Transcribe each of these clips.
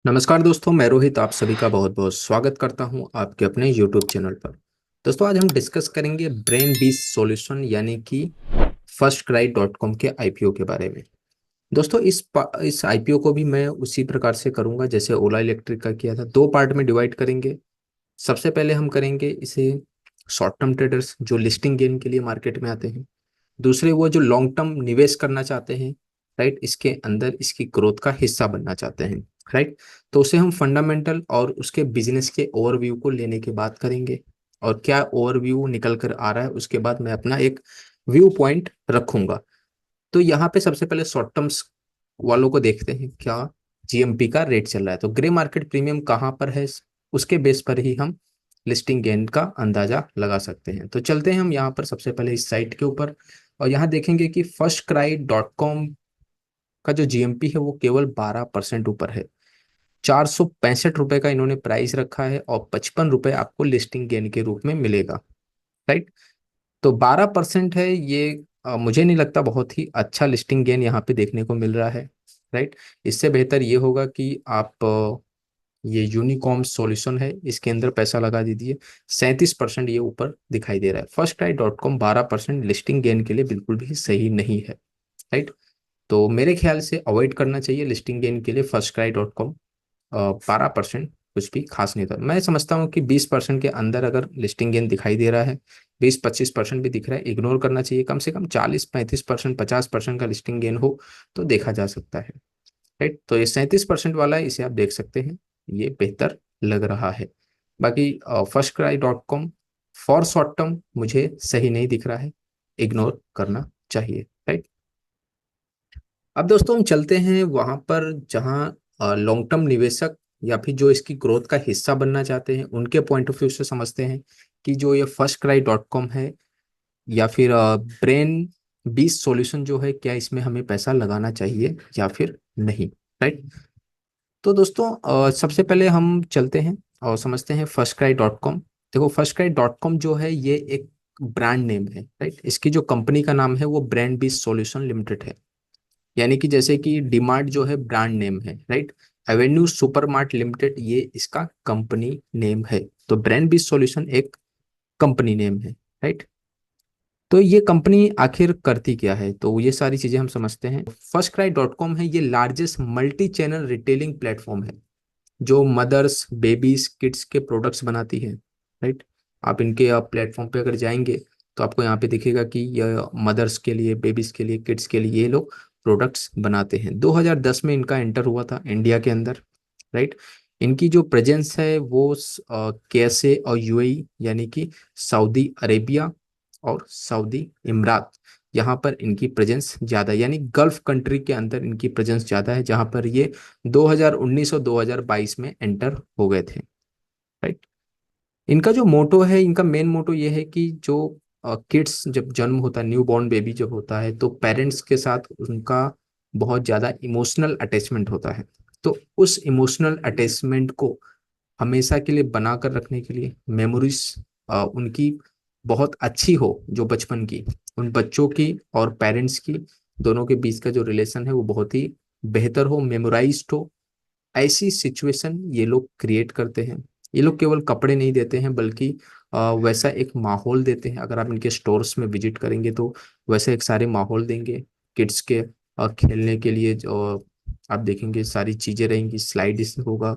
नमस्कार दोस्तों, मैं रोहित आप सभी का बहुत बहुत स्वागत करता हूं आपके अपने YouTube चैनल पर। दोस्तों, आज हम डिस्कस करेंगे ब्रेन बीस सॉल्यूशन यानी कि फर्स्टक्राई.com के आईपीओ के बारे में। दोस्तों, इस आईपीओ को भी मैं उसी प्रकार से करूंगा जैसे ओला इलेक्ट्रिक का किया था। दो पार्ट में डिवाइड करेंगे। सबसे पहले हम करेंगे इसे शॉर्ट टर्म ट्रेडर्स जो लिस्टिंग गेन के लिए मार्केट में आते हैं। दूसरे वो जो लॉन्ग टर्म निवेश करना चाहते हैं, राइट, इसके अंदर इसकी ग्रोथ का हिस्सा बनना चाहते हैं, राइट। तो उसे हम फंडामेंटल और उसके बिजनेस के ओवरव्यू को लेने की बात करेंगे। और क्या ओवरव्यू निकल कर आ रहा है उसके बाद मैं अपना एक व्यू पॉइंट रखूंगा। तो यहाँ पे सबसे पहले शॉर्ट टर्म्स वालों को देखते हैं क्या जीएमपी का रेट चल रहा है, तो ग्रे मार्केट प्रीमियम कहाँ पर है, उसके बेस पर ही हम लिस्टिंग गेन का अंदाजा लगा सकते हैं। तो चलते हैं हम यहाँ पर सबसे पहले इस साइट के ऊपर। और यहाँ देखेंगे कि फर्स्टक्राई.com का जो जीएमपी है वो केवल 12% ऊपर है। 465 रुपए का इन्होंने प्राइस रखा है और 55 रुपए आपको लिस्टिंग गेन के रूप में मिलेगा, राइट। तो 12% है ये। मुझे नहीं लगता बहुत ही अच्छा लिस्टिंग गेन यहाँ पे देखने को मिल रहा है, राइट। इससे बेहतर ये होगा कि आप ये यूनिकॉम सॉल्यूशन है इसके अंदर पैसा लगा दीजिए। 37% ये ऊपर दिखाई दे रहा है। फर्स्टक्राई.com 12% लिस्टिंग गेन के लिए बिल्कुल भी सही नहीं है, राइट। तो मेरे ख्याल से अवॉइड करना चाहिए लिस्टिंग गेन के लिए फर्स्टक्राई.com। 12% कुछ भी खास नहीं था। मैं समझता हूँ कि 20% के अंदर अगर लिस्टिंग गेन दिखाई दे रहा है, 20-25% भी दिख रहा है, इग्नोर करना चाहिए। कम से कम 40-35%, 50% का लिस्टिंग गेन हो तो देखा जा सकता है, राइट। तो ये 37% वाला है, इसे आप देख सकते हैं, ये बेहतर लग रहा है। बाकी फर्स्टक्राई.com फॉर शॉर्ट टर्म मुझे सही नहीं दिख रहा है, इग्नोर करना चाहिए, राइट। अब दोस्तों हम चलते हैं वहां पर जहां लॉन्ग टर्म निवेशक या फिर जो इसकी ग्रोथ का हिस्सा बनना चाहते हैं उनके पॉइंट ऑफ व्यू से समझते हैं कि जो ये फर्स्टक्राई.com है या फिर ब्रेन बीस सॉल्यूशन जो है, क्या इसमें हमें पैसा लगाना चाहिए या फिर नहीं, राइट। तो दोस्तों सबसे पहले हम चलते हैं और समझते हैं फर्स्टक्राई.com। देखो, फर्स्टक्राई.com जो है ये एक ब्रांड नेम है, राइट। इसकी जो कंपनी का नाम है वो ब्रांड बीस सॉल्यूशन लिमिटेड है। यानी कि जैसे कि डीमार्ट जो है ब्रांड नेम है, राइट। एवेन्यू सुपरमार्ट लिमिटेड ये इसका कंपनी नेम है। तो ब्रांड बीस सॉल्यूशन एक कंपनी नेम है, राइट। तो ये कंपनी आखिर करती क्या है, तो ये सारी चीजें हम समझते हैं। फर्स्टक्राई.com है ये largest multi channel retailing platform है जो मदर्स बेबीज किड्स के प्रोडक्ट्स बनाती है, राइट। आप इनके प्लेटफॉर्म पे अगर जाएंगे तो आपको यहाँ पे दिखेगा कि यह मदर्स के लिए, बेबीज के लिए, किड्स के लिए ये लोग प्रोडक्ट्स बनाते हैं। 2010 में इनका एंटर हुआ था इंडिया के अंदर, राइट। इनकी जो प्रेजेंस है वो केएसए और यूएई यानी कि सऊदी अरेबिया और सऊदी इमरात, यहाँ पर इनकी प्रेजेंस ज़्यादा है। यानी गल्फ कंट्री के अंदर इनकी प्रेजेंस ज़्यादा है जहाँ पर ये 2019 और 2022 में एंटर हो गए थे, राइट। इनका जो मोटो है, इनका मेन मोटो ये है कि जो किड्स जब जन्म होता है, न्यू बॉर्न बेबी जब होता है तो पेरेंट्स के साथ उनका बहुत ज़्यादा इमोशनल अटैचमेंट होता है। तो उस इमोशनल अटैचमेंट को हमेशा के लिए बनाकर रखने के लिए, मेमोरीज उनकी बहुत अच्छी हो जो बचपन की, उन बच्चों की और पेरेंट्स की दोनों के बीच का जो रिलेशन है वो बहुत ही बेहतर हो, मेमोराइज्ड हो, ऐसी सिचुएशन ये लोग क्रिएट करते हैं। ये लोग केवल कपड़े नहीं देते हैं बल्कि वैसा एक माहौल देते हैं। अगर आप इनके स्टोर्स में विजिट करेंगे तो वैसे एक सारे माहौल देंगे किड्स के खेलने के लिए। जो आप देखेंगे सारी चीजें रहेंगी, स्लाइड होगा,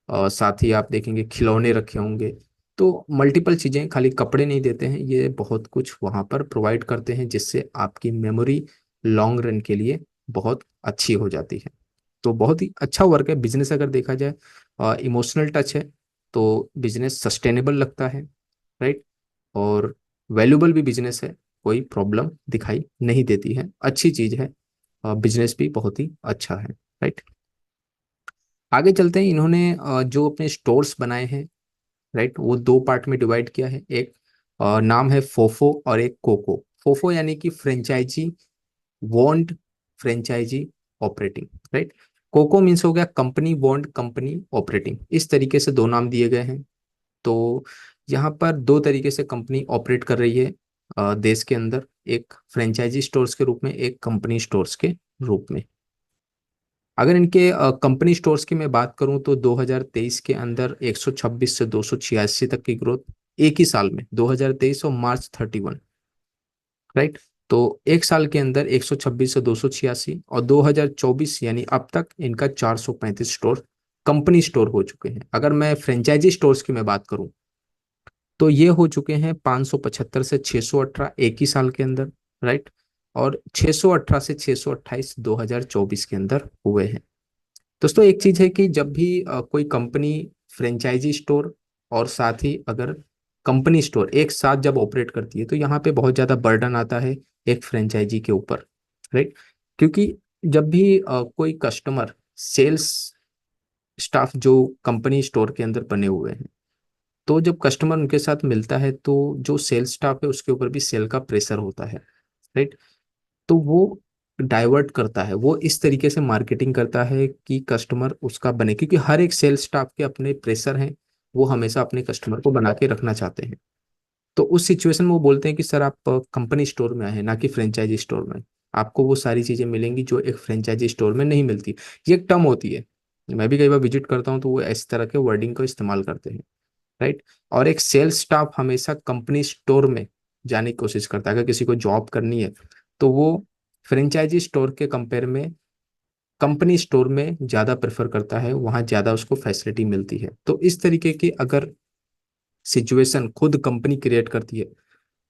साथ ही आप देखेंगे खिलौने रखे होंगे। तो मल्टीपल चीजें, खाली कपड़े नहीं देते हैं, ये बहुत कुछ वहां पर प्रोवाइड करते हैं जिससे आपकी मेमोरी लॉन्ग रन के लिए बहुत अच्छी हो जाती है। तो बहुत ही अच्छा वर्क है बिजनेस अगर देखा जाए, इमोशनल टच है तो बिजनेस सस्टेनेबल लगता है, राइट। और वैल्यूबल भी बिजनेस है, कोई प्रॉब्लम दिखाई नहीं देती है, अच्छी चीज है, बिजनेस भी बहुत ही अच्छा है, राइट। आगे चलते हैं। इन्होंने जो अपने स्टोर्स बनाए हैं, राइट, वो दो पार्ट में डिवाइड किया है। एक नाम है फोफो और एक कोको। फोफो यानी कि franchisee owned franchisee operating, right. COCO means हो गया कंपनी वॉन्ड कंपनी ऑपरेटिंग। इस तरीके से दो नाम दिए गए हैं। तो यहाँ पर दो तरीके से कंपनी ऑपरेट कर रही है देश के अंदर, एक फ्रेंचाइजी स्टोर्स के रूप में, एक कंपनी स्टोर्स के रूप में। अगर इनके कंपनी स्टोर्स की मैं बात करूं तो 2023 के अंदर 126 से 286 तक की ग्रोथ एक ही साल में, 2023 और मार्च 31, राइट। तो एक साल के अंदर 126 से 286, और 2024 यानी अब तक इनका 435 स्टोर कंपनी स्टोर हो चुके हैं। अगर मैं फ्रेंचाइजी स्टोर्स की मैं बात करूं तो ये हो चुके हैं 575 से 618 एक ही साल के अंदर, राइट। और 618 से 628 2024 के अंदर हुए हैं। दोस्तों एक चीज है कि जब भी कोई कंपनी फ्रेंचाइजी स्टोर और साथ ही अगर कंपनी स्टोर एक साथ जब ऑपरेट करती है तो यहाँ पे बहुत ज्यादा बर्डन आता है एक फ्रेंचाइजी के ऊपर, राइट। क्योंकि जब भी कोई कस्टमर, सेल्स स्टाफ जो कंपनी स्टोर के अंदर बने हुए हैं, तो जब कस्टमर उनके साथ मिलता है तो जो सेल्स स्टाफ है उसके ऊपर भी सेल का प्रेशर होता है, राइट। तो वो डाइवर्ट करता है, वो इस तरीके से मार्केटिंग करता है कि कस्टमर उसका बने, क्योंकि हर एक सेल्स स्टाफ के अपने प्रेशर हैं, वो हमेशा अपने कस्टमर को बना के रखना चाहते हैं। तो उस सिचुएशन में वो बोलते हैं कि सर आप कंपनी स्टोर में आए हैं ना कि फ्रेंचाइजी स्टोर में, आपको वो सारी चीजें मिलेंगी जो एक फ्रेंचाइजी स्टोर में नहीं मिलती। ये एक टर्म होती है, मैं भी कई बार विजिट करता हूँ तो वो इस तरह के वर्डिंग को इस्तेमाल करते हैं, राइट। और एक सेल्स स्टाफ हमेशा कंपनी स्टोर में जाने की कोशिश करता है। अगर किसी को जॉब करनी है तो वो फ्रेंचाइजी स्टोर के कंपेयर में कंपनी स्टोर में ज़्यादा प्रेफर करता है, वहाँ ज़्यादा उसको फैसिलिटी मिलती है। तो इस तरीके की अगर सिचुएशन खुद कंपनी क्रिएट करती है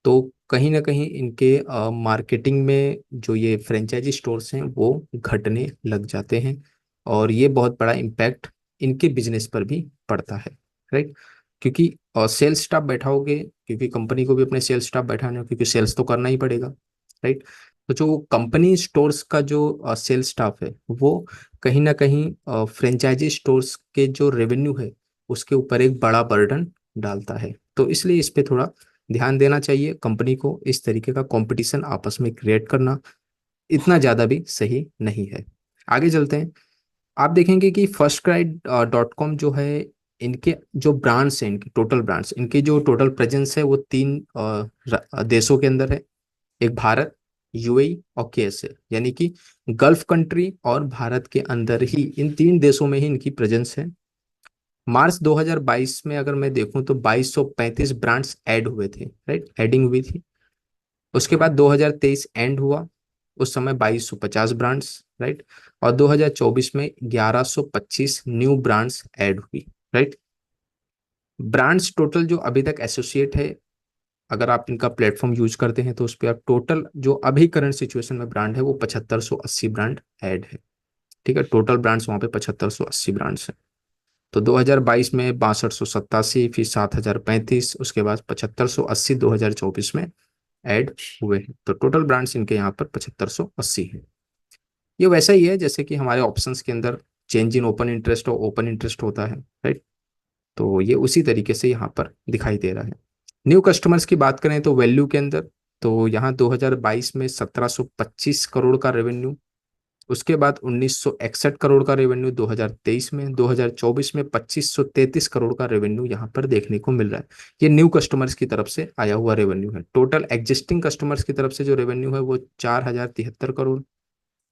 तो कहीं ना कहीं इनके मार्केटिंग में जो ये फ्रेंचाइजी स्टोर्स हैं वो घटने लग जाते हैं, और ये बहुत बड़ा इम्पैक्ट इनके बिजनेस पर भी पड़ता है, राइट। क्योंकि सेल्स स्टाफ बैठाओगे, क्योंकि कंपनी को भी अपने सेल्स स्टाफ बैठाने हो, क्योंकि सेल्स तो करना ही पड़ेगा, राइट। तो जो कंपनी स्टोर्स का जो सेल्स स्टाफ है वो कहीं ना कहीं फ्रेंचाइजी स्टोर्स के जो रेवेन्यू है उसके ऊपर एक बड़ा बर्डन डालता है। तो इसलिए इस पे थोड़ा ध्यान देना चाहिए कंपनी को। इस तरीके का कंपटीशन आपस में क्रिएट करना इतना ज्यादा भी सही नहीं है। आगे चलते हैं। आप देखेंगे कि फर्स्ट क्राई .com जो है, इनके जो ब्रांड्स हैं, इनके टोटल ब्रांड्स, इनके जो टोटल प्रेजेंस है वो तीन देशों के अंदर है। एक भारत, यूएई और केएसए, यानी कि गल्फ कंट्री और भारत के अंदर ही, इन तीन देशों में ही इनकी प्रेजेंस है। मार्च 2022 में अगर मैं देखूं तो 2235 ब्रांड्स ऐड हुए थे, राइट, एडिंग हुई थी। उसके बाद 2023 एंड हुआ, उस समय 2250 ब्रांड्स, राइट। और 2024 में 1125 न्यू ब्रांड्स ऐड हुई, राइट। ब्रांड्स टोटल जो अभी तक एसोसिएट है, अगर आप इनका प्लेटफॉर्म यूज करते हैं तो उस पर आप टोटल जो अभी करंट सिचुएशन में ब्रांड है वो 7580 ब्रांड ऐड है, ठीक है। टोटल ब्रांड्स वहाँ पे 7580 ब्रांड्स हैं। तो 2022 में 6287, फिर 7035, उसके बाद 7580 2024 में ऐड हुए हैं। तो टोटल ब्रांड्स इनके यहाँ पर 7580 है। ये वैसा ही है जैसे कि हमारे ऑप्शंस के अंदर चेंज इन ओपन इंटरेस्ट और ओपन इंटरेस्ट होता है, राइट। तो ये उसी तरीके से यहाँ पर दिखाई दे रहा है। न्यू कस्टमर्स की बात करें तो वैल्यू के अंदर, तो यहाँ 2022 में 1725 करोड़ का रेवेन्यू, उसके बाद 1961 करोड़ का रेवेन्यू 2023 में, 2024 में 2533 करोड़ का रेवेन्यू यहाँ पर देखने को मिल रहा है। ये न्यू कस्टमर्स की तरफ से आया हुआ रेवेन्यू है। टोटल एग्जिस्टिंग कस्टमर्स की तरफ से जो रेवेन्यू है वो 4073 करोड़,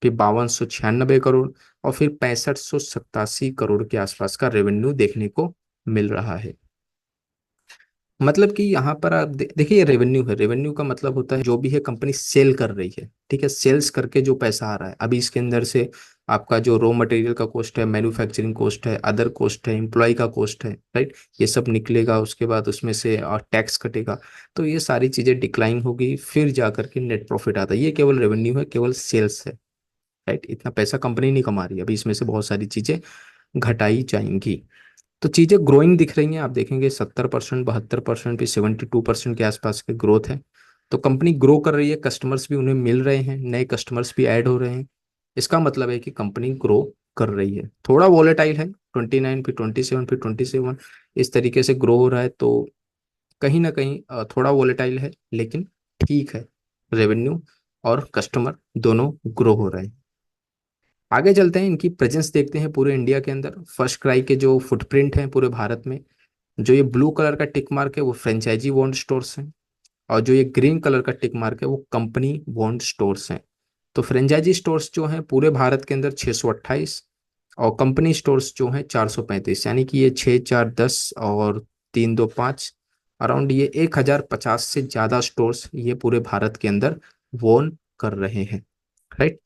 फिर 5296 करोड़, और फिर 6587 करोड़ के आसपास का रेवेन्यू देखने को मिल रहा है। मतलब कि यहाँ पर आप देखिए, ये रेवेन्यू है। रेवेन्यू का मतलब होता है जो भी है कंपनी सेल कर रही है, ठीक है। सेल्स करके जो पैसा आ रहा है, अभी इसके अंदर से आपका जो रॉ मटेरियल का कॉस्ट है, मैन्युफैक्चरिंग कॉस्ट है, अदर कॉस्ट है, एम्प्लॉय का कॉस्ट है, राइट, ये सब निकलेगा। उसके बाद उसमें से टैक्स कटेगा, तो ये सारी चीजें डिक्लाइन होगी, फिर जा करके नेट प्रॉफिट आता है। ये केवल रेवेन्यू है, केवल सेल्स है, राइट। इतना पैसा कंपनी नहीं कमा रही है, अभी इसमें से बहुत सारी चीजें घटाई जाएंगी। तो चीजें ग्रोइंग दिख रही हैं, आप देखेंगे 70%, 72%, भी 72% के आसपास के ग्रोथ है। तो कंपनी ग्रो कर रही है, कस्टमर्स भी उन्हें मिल रहे हैं, नए कस्टमर्स भी ऐड हो रहे हैं। इसका मतलब है कि कंपनी ग्रो कर रही है। थोड़ा वॉलेटाइल है, 29 फिर 27 फिर 27, इस तरीके से ग्रो हो रहा है। तो कहीं ना कहीं थोड़ा वॉलेटाइल है, लेकिन ठीक है। रेवेन्यू और कस्टमर दोनों ग्रो हो रहे हैं। आगे चलते हैं, इनकी प्रेजेंस देखते हैं पूरे इंडिया के अंदर। फर्स्ट क्राई के जो फुटप्रिंट हैं पूरे भारत में, जो ये ब्लू कलर का टिक मार्क है वो फ्रेंचाइजी वॉन्ड स्टोर्स हैं, और जो ये ग्रीन कलर का टिक मार्क है वो कंपनी वॉन्ड स्टोर्स हैं। तो फ्रेंचाइजी स्टोर्स जो हैं पूरे भारत के अंदर 628, और कंपनी स्टोर्स जो हैं 435, यानी कि ये 6 4 10 और 3 2 5, अराउंड ये 1050 से ज़्यादा स्टोर्स ये पूरे भारत के अंदर वोन कर रहे हैं। राइट।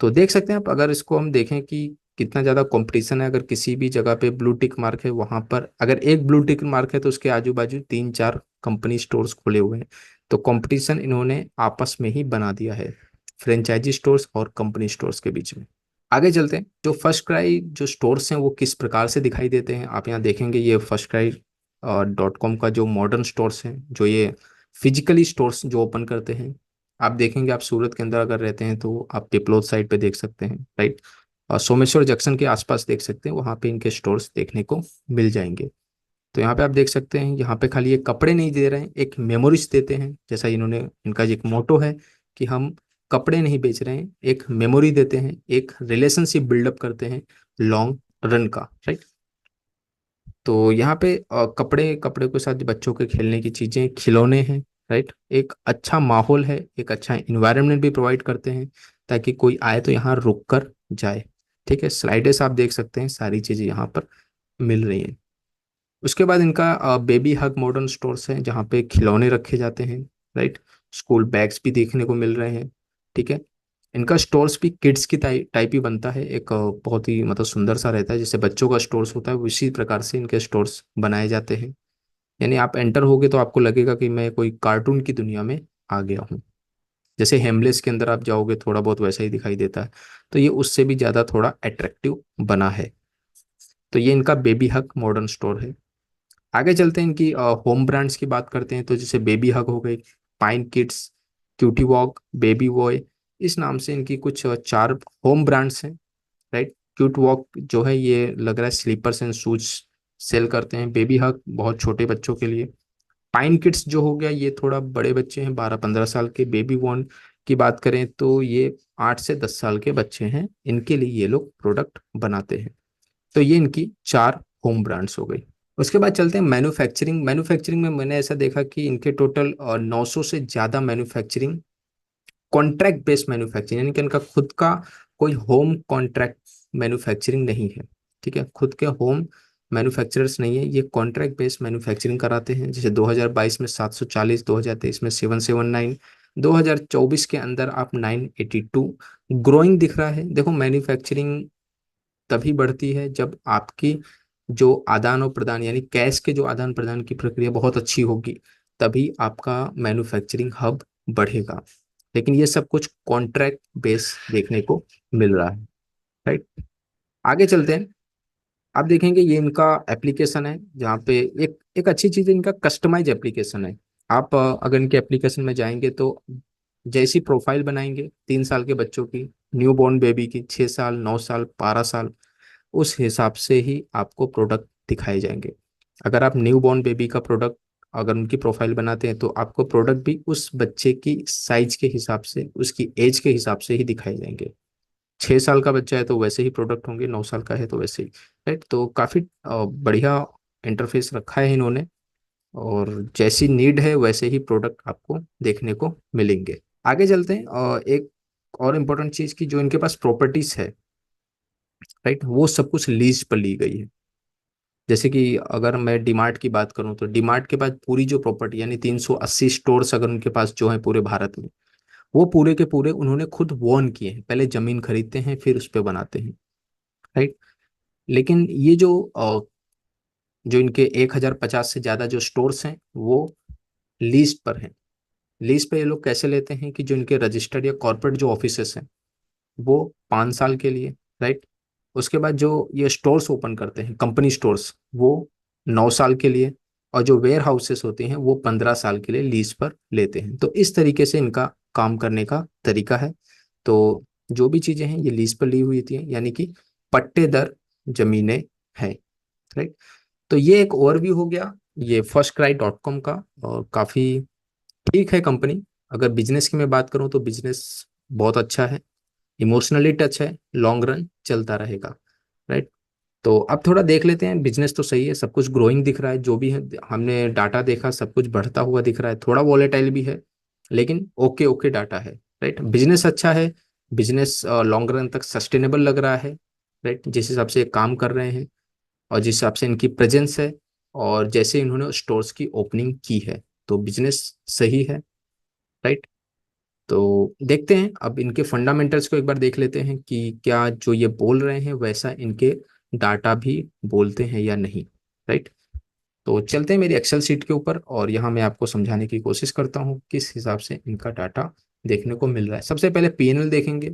तो देख सकते हैं आप, अगर इसको हम देखें कि कितना ज़्यादा कंपटीशन है। अगर किसी भी जगह पे ब्लू टिक मार्क है, वहां पर अगर एक ब्लू टिक मार्क है तो उसके आजू बाजू 3 4 कंपनी स्टोर्स खुले हुए हैं। तो कंपटीशन इन्होंने आपस में ही बना दिया है, फ्रेंचाइजी स्टोर्स और कंपनी स्टोर्स के बीच में। आगे चलते हैं, जो फर्स्ट क्राई जो स्टोर्स हैं वो किस प्रकार से दिखाई देते हैं। आप यहाँ देखेंगे ये फर्स्ट क्राई .com का जो मॉडर्न स्टोर्स हैं, जो ये फिजिकली स्टोर्स जो ओपन करते हैं। आप देखेंगे, आप सूरत के अंदर अगर रहते हैं तो आप पिपलोद साइड पे देख सकते हैं, राइट। और सोमेश्वर जंक्शन के आसपास देख सकते हैं, वहाँ पे इनके स्टोर्स देखने को मिल जाएंगे। तो यहाँ पे आप देख सकते हैं, यहाँ पे खाली ये कपड़े नहीं दे रहे हैं, एक मेमोरीज देते हैं। जैसा इन्होंने, इनका एक मोटो है कि हम कपड़े नहीं बेच रहे हैं, एक मेमोरी देते हैं, एक रिलेशनशिप बिल्डअप करते हैं लॉन्ग रन का, राइट। तो यहाँ पे कपड़े कपड़े के साथ बच्चों के खेलने की चीजें, खिलौने हैं, राइट। एक अच्छा माहौल है, एक अच्छा इन्वायरमेंट भी प्रोवाइड करते हैं ताकि कोई आए तो यहाँ रुक कर जाए। ठीक है, स्लाइडर्स आप देख सकते हैं, सारी चीजें यहाँ पर मिल रही हैं। उसके बाद इनका बेबी हग मॉडर्न स्टोर्स है, जहाँ पे खिलौने रखे जाते हैं, राइट। स्कूल बैग्स भी देखने को मिल रहे हैं। ठीक है, इनका स्टोर्स भी किड्स की टाइप ही बनता है, एक बहुत ही मतलब सुंदर सा रहता है, जैसे बच्चों का स्टोर्स होता है उसी प्रकार से इनके स्टोर्स बनाए जाते हैं। यानी आप एंटर होगे तो आपको लगेगा कि मैं कोई कार्टून की दुनिया में आ गया हूँ। जैसे हेमलेस के अंदर आप जाओगे थोड़ा बहुत वैसा ही दिखाई देता है, तो ये उससे भी ज्यादा थोड़ा अट्रैक्टिव बना है। तो ये इनका बेबी हग मॉडर्न स्टोर है। आगे चलते हैं, इनकी होम ब्रांड्स की बात करते हैं। तो जैसे बेबी हग हो गई, Pine Kids, Cutewalk, baby boy, इस नाम से इनकी कुछ 4 होम ब्रांड्स हैं, राइट। क्यूट वॉक जो है ये लग रहा है स्लीपर्स एंड शूज सेल करते हैं। बेबी हग बहुत छोटे बच्चों के लिए। पाइन किड्स जो हो गया ये थोड़ा बड़े बच्चे हैं, 12 15 साल के। बेबी वॉन की बात करें तो ये 8 से 10 साल के बच्चे हैं, इनके लिए ये लोग प्रोडक्ट बनाते हैं। तो ये इनकी 4 होम ब्रांड्स हो गई। उसके बाद चलते हैं मैन्युफैक्चरिंग। मैन्युफैक्चरिंग में मैंने ऐसा देखा कि इनके टोटल 900 से ज़्यादा मैन्युफैक्चरिंग, कॉन्ट्रैक्ट बेस्ड मैन्युफैक्चरिंग, यानी कि इनका खुद का कोई होम कॉन्ट्रैक्ट मैन्युफैक्चरिंग नहीं है। ठीक है, खुद के होम मैन्युफैक्चरर्स नहीं है, ये कॉन्ट्रैक्ट बेस्ड मैन्युफैक्चरिंग कराते हैं। जैसे 2022 में 740, 2023 में 779, 2024 के अंदर आप 982, ग्रोइंग दिख रहा है। देखो, मैन्युफैक्चरिंग तभी बढ़ती है जब आपकी जो आदान और प्रदान, यानी कैश के जो आदान प्रदान की प्रक्रिया बहुत अच्छी होगी, तभी आपका मैन्युफैक्चरिंग हब बढ़ेगा। लेकिन ये सब कुछ कॉन्ट्रैक्ट बेस देखने को मिल रहा है, राइट। आगे चलते हैं, आप देखेंगे ये इनका एप्लीकेशन है, जहाँ पे एक एक अच्छी चीज़ है, इनका कस्टमाइज एप्लीकेशन है। आप अगर इनके एप्लीकेशन में जाएंगे तो जैसी प्रोफाइल बनाएंगे 3 साल के बच्चों की, न्यू बॉर्न बेबी की, 6 साल, 9 साल, 12 साल, उस हिसाब से ही आपको प्रोडक्ट दिखाए जाएंगे। अगर आप न्यू बॉर्न बेबी का प्रोडक्ट, अगर उनकी प्रोफाइल बनाते हैं तो आपको प्रोडक्ट भी उस बच्चे की साइज के हिसाब से, उसकी एज के हिसाब से ही दिखाए जाएंगे। 6 साल का बच्चा है तो वैसे ही प्रोडक्ट होंगे, 9 साल का है तो वैसे ही, राइट। तो काफ़ी बढ़िया इंटरफेस रखा है इन्होंने, और जैसी नीड है वैसे ही प्रोडक्ट आपको देखने को मिलेंगे। आगे चलते हैं, एक और इम्पोर्टेंट चीज़ की, जो इनके पास प्रॉपर्टीज है, राइट, वो सब कुछ लीज पर ली गई है। जैसे कि अगर मैं डीमार्ट की बात करूं तो डीमार्ट के पास पूरी जो प्रॉपर्टी, यानी 380 स्टोर्स अगर उनके पास जो है पूरे भारत में, वो पूरे के पूरे उन्होंने खुद वोन किए हैं। पहले जमीन खरीदते हैं फिर उस पे बनाते हैं, राइट। लेकिन ये जो इनके 1050 से ज्यादा जो स्टोर्स हैं वो लीज पर हैं। लीज पे ये लोग कैसे लेते हैं कि जो इनके रजिस्टर्ड या कॉर्पोरेट जो ऑफिसेस हैं वो 5 साल के लिए, राइट। उसके बाद जो ये स्टोर्स ओपन करते हैं, कंपनी स्टोर्स, वो 9 साल के लिए, और जो वेयर हाउसेस होते हैं वो 15 साल के लिए लीज पर लेते हैं। तो इस तरीके से इनका काम करने का तरीका है। तो जो भी चीजें हैं ये लीज पर ली हुई थी, यानी कि पट्टेदार जमीनें हैं, राइट। तो ये एक ओवरव्यू हो गया ये firstcry.com का। और काफी ठीक है कंपनी। अगर बिजनेस की मैं बात करूं तो बिजनेस बहुत अच्छा है, इमोशनली टच है, लॉन्ग रन चलता रहेगा, राइट। तो अब थोड़ा देख लेते हैं, बिजनेस तो सही है, सब कुछ ग्रोइंग दिख रहा है, जो भी है हमने डाटा देखा सब कुछ बढ़ता हुआ दिख रहा है, थोड़ा वॉलेटाइल भी है लेकिन ओके ओके डाटा है, राइट। बिजनेस अच्छा है, बिजनेस लॉन्ग रन तक सस्टेनेबल लग रहा है, राइट, जिस हिसाब से ये काम कर रहे हैं और जिस हिसाब से इनकी प्रेजेंस है और जैसे इन्होंने स्टोर्स की ओपनिंग की है, तो बिजनेस सही है, राइट। तो देखते हैं, अब इनके फंडामेंटल्स को एक बार देख लेते हैं कि क्या जो ये बोल रहे हैं वैसा इनके डाटा भी बोलते हैं या नहीं, राइट। तो चलते हैं मेरी एक्सेल सीट के ऊपर और यहाँ मैं आपको समझाने की कोशिश करता हूँ किस हिसाब से इनका डाटा देखने को मिल रहा है। सबसे पहले पीएनएल देखेंगे,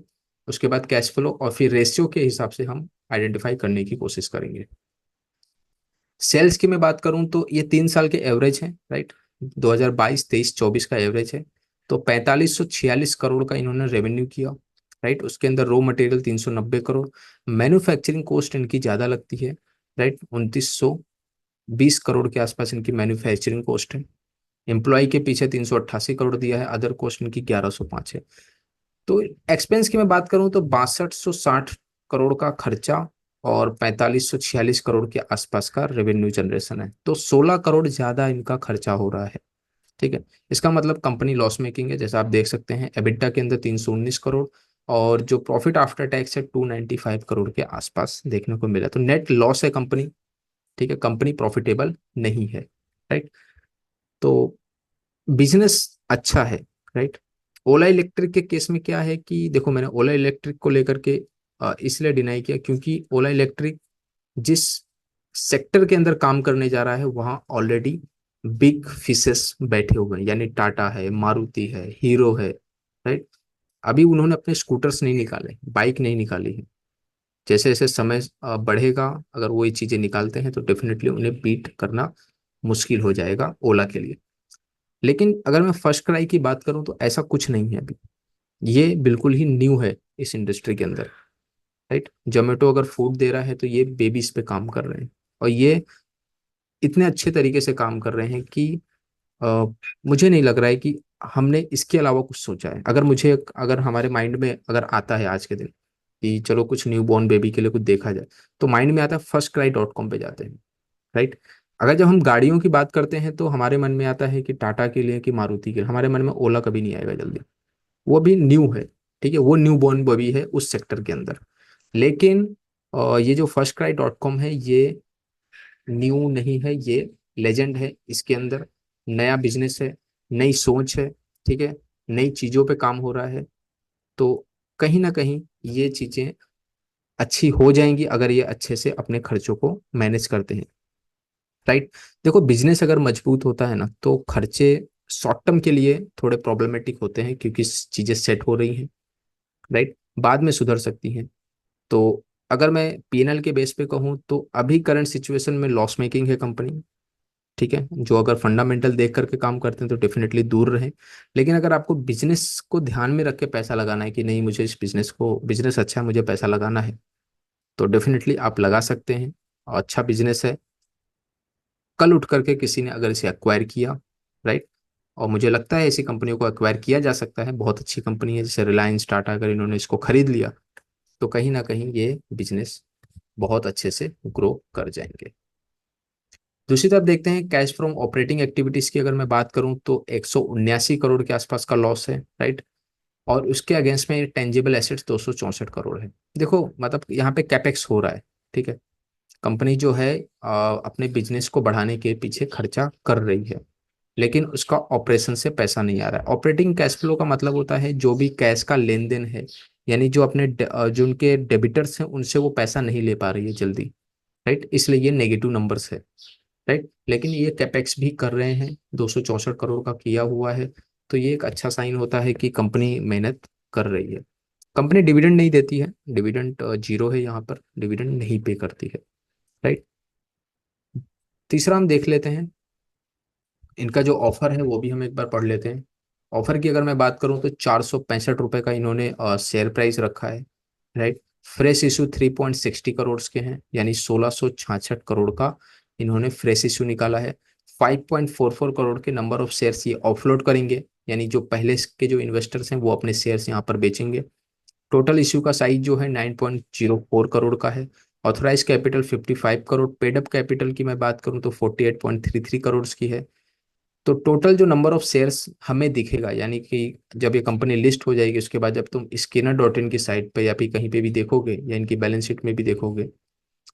उसके बाद कैश फ्लो और फिर रेशियो के हिसाब से हम आइडेंटिफाई करने की कोशिश करेंगे। सेल्स की मैं बात करूं तो ये 3 साल के एवरेज है, राइट, 2022 23 24 का एवरेज है। तो 4546 करोड़ का इन्होंने रेवेन्यू किया, राइट। उसके अंदर raw material 390 crore, manufacturing cost इनकी ज्यादा लगती है, राइट, 2920 करोड़ के आसपास इनकी मैन्युफैक्चरिंग कॉस्ट है। एम्प्लॉय के पीछे 388 करोड़ दिया है, अदर कॉस्ट इनकी 1105 है। तो एक्सपेंस की मैं बात करूं तो 6260 करोड़ का खर्चा और 4546 करोड़ के आसपास का रेवेन्यू जनरेशन है, तो 16 करोड़ ज्यादा इनका खर्चा हो रहा है, ठीक है। इसका मतलब कंपनी लॉस मेकिंग है, जैसा आप देख सकते हैं एबिटा के अंदर 319 करोड़ और जो प्रॉफिट आफ्टर टैक्स है 295 करोड़ के आसपास देखने को मिला, तो नेट लॉस है कंपनी, ठीक है, कंपनी प्रॉफिटेबल नहीं है, राइट। तो बिजनेस अच्छा है, राइट। ओला इलेक्ट्रिक के केस में क्या है कि देखो, मैंने ओला इलेक्ट्रिक को लेकर के इसलिए डिनाई किया क्योंकि ओला इलेक्ट्रिक जिस सेक्टर के अंदर काम करने जा रहा है वहां ऑलरेडी बिग फिशेस बैठे हुए हैं, यानी टाटा है, मारुति है, हीरो है, राइट। अभी उन्होंने अपने स्कूटर्स नहीं निकाले, बाइक नहीं निकाली है। जैसे जैसे समय बढ़ेगा, अगर वो ये चीजें निकालते हैं तो डेफिनेटली उन्हें बीट करना मुश्किल हो जाएगा ओला के लिए। लेकिन अगर मैं फर्स्ट क्राई की बात करूं तो ऐसा कुछ नहीं है अभी, ये बिल्कुल ही न्यू है इस इंडस्ट्री के अंदर, राइट। जोमेटो अगर फूड दे रहा है तो ये बेबीज पे काम कर रहे हैं और ये इतने अच्छे तरीके से काम कर रहे हैं कि अ, मुझे नहीं लग रहा है कि हमने इसके अलावा कुछ सोचा है। अगर हमारे माइंड में अगर आता है आज के दिन कि चलो कुछ न्यू बॉर्न बेबी के लिए कुछ देखा जाए, तो माइंड में आता है firstcry.com पे जाते हैं, राइट। अगर जब हम गाड़ियों की बात करते हैं तो हमारे मन में आता है कि टाटा के लिए कि मारुति के लिए, हमारे मन में ओला कभी नहीं आएगा जल्दी। वो भी न्यू है, ठीक है, वो न्यू बॉर्न बेबी है उस सेक्टर के अंदर। लेकिन ये जो firstcry.com है ये न्यू नहीं है, ये लेजेंड है। इसके अंदर नया बिजनेस है, नई सोच है, ठीक है, नई चीजों पे काम हो रहा है। तो कहीं ना कहीं ये चीजें अच्छी हो जाएंगी अगर ये अच्छे से अपने खर्चों को मैनेज करते हैं, राइट। देखो, बिजनेस अगर मजबूत होता है ना तो खर्चे शॉर्ट टर्म के लिए थोड़े प्रॉब्लमेटिक होते हैं क्योंकि चीजें सेट हो रही हैं, राइट, बाद में सुधर सकती हैं। तो अगर मैं पीएनएल के बेस पे कहूँ तो अभी करंट सिचुएशन में लॉस मेकिंग है कंपनी, ठीक है। जो अगर फंडामेंटल देख करके काम करते हैं तो डेफिनेटली दूर रहें। लेकिन अगर आपको बिजनेस को ध्यान में रख के पैसा लगाना है कि नहीं, मुझे इस बिजनेस अच्छा है, मुझे पैसा लगाना है, तो डेफिनेटली आप लगा सकते हैं। और अच्छा बिजनेस है, कल उठ करके किसी ने अगर इसे एक्वायर किया, राइट, और मुझे लगता है ऐसी कंपनियों को एक्वायर किया जा सकता है, बहुत अच्छी कंपनी है जैसे रिलायंस, टाटा, अगर इन्होंने इसको खरीद लिया तो कहीं ना कहीं ये बिजनेस बहुत अच्छे से ग्रो कर जाएंगे। दूसरी तरफ देखते हैं कैश फ्रॉम ऑपरेटिंग एक्टिविटीज की, अगर मैं बात करूं तो 179 करोड़ के आसपास का लॉस है, राइट। और उसके अगेंस्ट में टेंजिबल एसेट्स 264 करोड़ है। देखो, मतलब यहाँ पे कैपेक्स हो रहा है, ठीक है। कंपनी जो है अपने बिजनेस को बढ़ाने के पीछे खर्चा कर रही है, लेकिन उसका ऑपरेशन से पैसा नहीं आ रहा है। ऑपरेटिंग कैश फ्लो का मतलब होता है जो भी कैश का लेन देन है, यानी जो उनके डेबिटर्स हैं उनसे वो पैसा नहीं ले पा रही है जल्दी, राइट, इसलिए ये नेगेटिव नंबर्स है, राइट। लेकिन ये कैपेक्स भी कर रहे हैं, 264 करोड़ का किया हुआ है, तो ये एक अच्छा साइन होता है कि कंपनी मेहनत कर रही है। कंपनी डिविडेंड नहीं देती है, डिविडेंड जीरो है, यहाँ पर डिविडेंड नहीं पे करती है, राइट। तीसरा हम देख लेते हैं इनका जो ऑफर है वो भी हम एक बार पढ़ लेते हैं। ऑफर की अगर मैं बात करूं तो 465 रुपए का इन्होंने शेयर प्राइस रखा है, राइट। फ्रेश इशू 3.60 करोड़ के हैं, यानी 1666 करोड़ का इन्होंने फ्रेश इशू निकाला है। 5.44 करोड़ के नंबर ऑफ शेयर्स ये ऑफलोड करेंगे, यानी जो पहले के जो इन्वेस्टर्स हैं वो अपने शेयर्स यहाँ पर बेचेंगे। टोटल इश्यू का साइज जो है 9.04 करोड़ का है। Authorise capital 55 crore, paid up capital की मैं बात करूं तो 48.33 करोड़ की है। तो टोटल जो नंबर ऑफ शेयर्स हमें दिखेगा, यानी कि जब ये कंपनी लिस्ट हो जाएगी उसके बाद जब तुम स्किनर.इन की साइट पे या फिर कहीं पे भी देखोगे या इनकी बैलेंस शीट में भी देखोगे,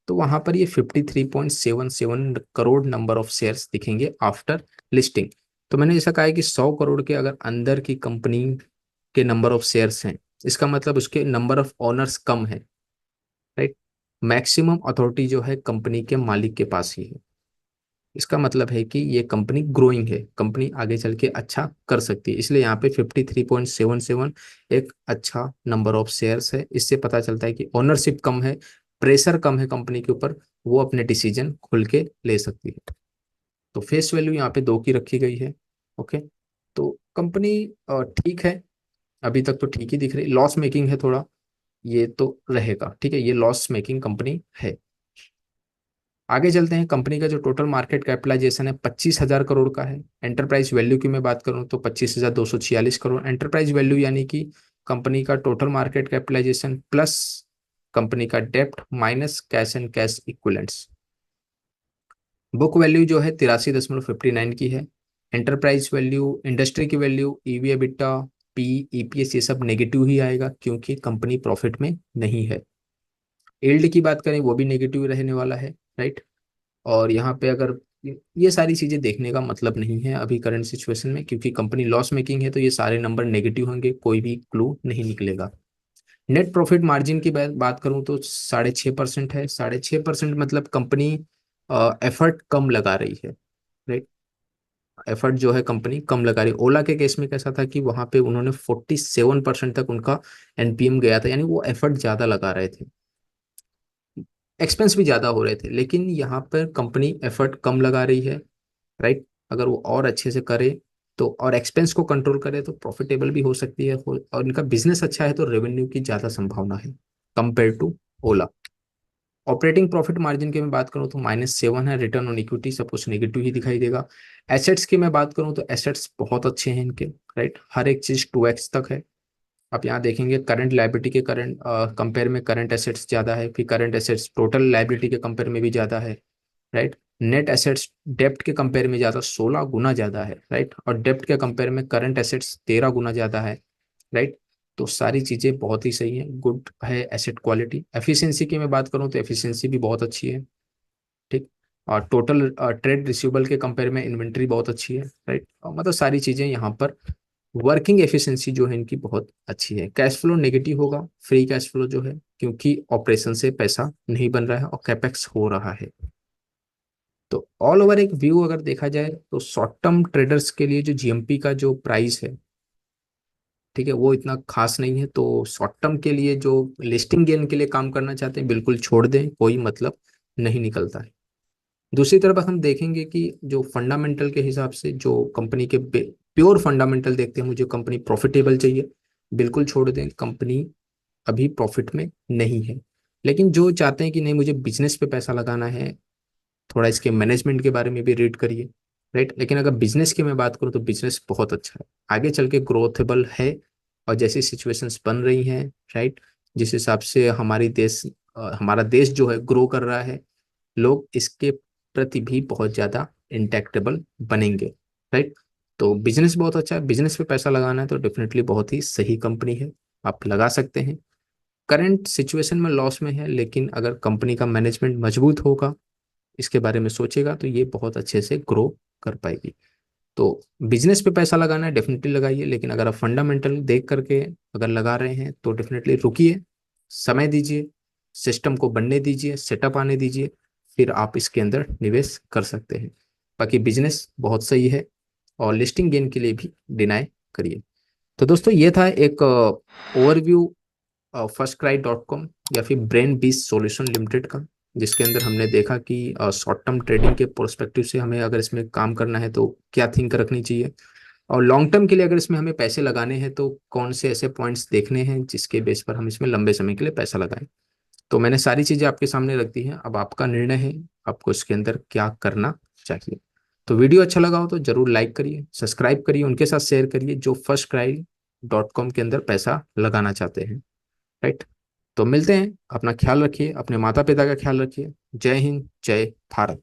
तो वहां पर ये 53.77 करोड़ नंबर ऑफ शेयर्स दिखेंगे आफ्टर लिस्टिंग। तो मैंने ऐसा कहा है कि 100 करोड़ के अगर अंदर की कंपनी के नंबर ऑफ शेयर्स हैं, इसका मतलब उसके नंबर ऑफ ओनर्स कम है, राइट। मैक्सिमम अथॉरिटी जो है कंपनी के मालिक के पास ही है। इसका मतलब है कि ये कंपनी ग्रोइंग है, कंपनी आगे चल के अच्छा कर सकती है, इसलिए यहाँ पे 53.77 एक अच्छा नंबर ऑफ शेयर्स है। इससे पता चलता है कि ओनरशिप कम है, प्रेशर कम है कंपनी के ऊपर, वो अपने डिसीजन खुल के ले सकती है। तो फेस वैल्यू यहाँ पे 2 की रखी गई है। ओके, तो कंपनी ठीक है, अभी तक तो ठीक ही दिख रही, लॉस मेकिंग है थोड़ा, ये तो रहेगा, ठीक है, ये लॉस मेकिंग कंपनी है। आगे चलते हैं, कंपनी का जो टोटल मार्केट कैपिटलाइजेशन है 25,000 करोड़ का है। एंटरप्राइज वैल्यू की मैं बात करूं तो 25,246 करोड़ एंटरप्राइज वैल्यू, यानी कि कंपनी का total market capitalisation plus company का डेप्ट minus cash and cash equivalents. Book value जो है 83.59 की है। एंटरप्राइज वैल्यू, इंडस्ट्री की value, EV EBITDA, P, EPS, ये सब नेगेटिव ही आएगा क्योंकि कंपनी प्रॉफिट में नहीं है। यील्ड की बात करें वो भी नेगेटिव रहने वाला है, राइट। और यहाँ पे अगर ये सारी चीजें देखने का मतलब नहीं है अभी करंट सिचुएशन में, क्योंकि कंपनी लॉस मेकिंग है तो ये सारे नंबर नेगेटिव होंगे, कोई भी क्लू नहीं निकलेगा। नेट प्रॉफिट मार्जिन की बात करूं तो 6.5% है। 6.5% मतलब कंपनी एफर्ट कम लगा रही है, राइट। एफर्ट जो है कंपनी कम लगा रही है। ओला के केस में कैसा था कि वहां पे उन्होंने 47% तक उनका एनपीएम गया था, यानी वो एफर्ट ज्यादा लगा रहे थे, एक्सपेंस भी ज्यादा हो रहे थे, लेकिन यहाँ पर कंपनी एफर्ट कम लगा रही है, राइट। अगर वो और अच्छे से करे तो, और एक्सपेंस को कंट्रोल करे तो प्रॉफिटेबल भी हो सकती है, और इनका बिजनेस अच्छा है तो रेवेन्यू की ज्यादा संभावना है compare to Ola. Operating profit margin की मैं बात करूं तो -7 है। रिटर्न ऑन इक्विटी सब कुछ नेगेटिव ही दिखाई देगा। एसेट्स की मैं बात करूं तो एसेट्स बहुत अच्छे हैं इनके, राइट। हर एक चीज 2x तक है। आप यहाँ देखेंगे करंट लाइबिलिटी के करंट कंपेयर में करंट एसेट्स ज्यादा है, फिर करंट एसेट्स टोटल लाइबिलिटी के कंपेयर में भी ज्यादा है, राइट। नेट एसेट्स डेप्ट के कंपेयर में ज्यादा 16 गुना ज्यादा है, राइट। और डेप्ट के कंपेयर में करंट एसेट्स 13 गुना ज्यादा है, राइट। तो सारी चीजें बहुत ही सही है, गुड है एसेट क्वालिटी। एफिशिएंसी की मैं बात करूं तो एफिशिएंसी भी बहुत अच्छी है, ठीक। और टोटल ट्रेड रिसीवेबल के कंपेयर में इन्वेंट्री बहुत अच्छी है, राइट। मतलब सारी चीजें यहाँ पर, वर्किंग एफिशिएंसी जो है इनकी बहुत अच्छी है। कैश फ्लो नेगेटिव होगा, फ्री कैश फ्लो जो है, क्योंकि ऑपरेशन से पैसा नहीं बन रहा है और कैपेक्स हो रहा है। तो ऑल ओवर एक व्यू अगर देखा जाए तो शॉर्ट टर्म ट्रेडर्स के लिए जो जीएमपी का जो प्राइस है, ठीक है, वो इतना खास नहीं है। तो शॉर्ट टर्म के लिए जो लिस्टिंग गेन के लिए काम करना चाहते हैं बिल्कुल छोड़ दें, कोई मतलब नहीं निकलता है। दूसरी तरफ हम देखेंगे कि जो फंडामेंटल के हिसाब से जो कंपनी के प्योर फंडामेंटल देखते हैं, मुझे कंपनी प्रॉफिटेबल चाहिए, बिल्कुल छोड़ दें, कंपनी अभी प्रॉफिट में नहीं है। लेकिन जो चाहते हैं कि नहीं मुझे बिजनेस पे पैसा लगाना है, थोड़ा इसके मैनेजमेंट के बारे में भी रीड करिए, राइट। लेकिन अगर बिजनेस की मैं बात करूँ तो बिजनेस बहुत अच्छा है, आगे चल के ग्रोथेबल है। और जैसी सिचुएशंस बन रही हैं, राइट, जिस हिसाब से हमारा देश जो है ग्रो कर रहा है, लोग इसके प्रति भी बहुत ज्यादा इंटैक्टेबल बनेंगे, राइट। तो बिजनेस बहुत अच्छा है, बिजनेस पे पैसा लगाना है तो डेफिनेटली बहुत ही सही कंपनी है, आप लगा सकते हैं। करंट सिचुएशन में लॉस में है, लेकिन अगर कंपनी का मैनेजमेंट मजबूत होगा, इसके बारे में सोचेगा, तो ये बहुत अच्छे से ग्रो कर पाएगी। तो बिजनेस पे पैसा लगाना है डेफिनेटली लगाइए, लेकिन अगर आप फंडामेंटल देख करके अगर लगा रहे हैं तो डेफिनेटली रुकिए, समय दीजिए, सिस्टम को बनने दीजिए, सेटअप आने दीजिए, फिर आप इसके अंदर निवेश कर सकते हैं। बाकी बिजनेस बहुत सही है, और लिस्टिंग गेन के लिए भी डिनाई करिए। तो दोस्तों ये था एक ओवरव्यू firstcry.com या फिर ब्रेन बीस सॉल्यूशन लिमिटेड का, जिसके अंदर हमने देखा कि शॉर्ट टर्म ट्रेडिंग के प्रोस्पेक्टिव से हमें अगर इसमें काम करना है तो क्या थिंक रखनी चाहिए, और लॉन्ग टर्म के लिए अगर इसमें हमें पैसे लगाने हैं तो कौन से ऐसे पॉइंट्स देखने हैं जिसके बेस पर हम इसमें लंबे समय के लिए पैसा लगाएं। तो मैंने सारी चीजें आपके सामने रख दी हैं, अब आपका निर्णय है आपको इसके अंदर क्या करना चाहिए। तो वीडियो अच्छा लगा हो तो जरूर लाइक करिए, सब्सक्राइब करिए, उनके साथ शेयर करिए जो firstcry.com के अंदर पैसा लगाना चाहते हैं, राइट। तो मिलते हैं, अपना ख्याल रखिए, अपने माता पिता का ख्याल रखिए। जय हिंद, जय भारत।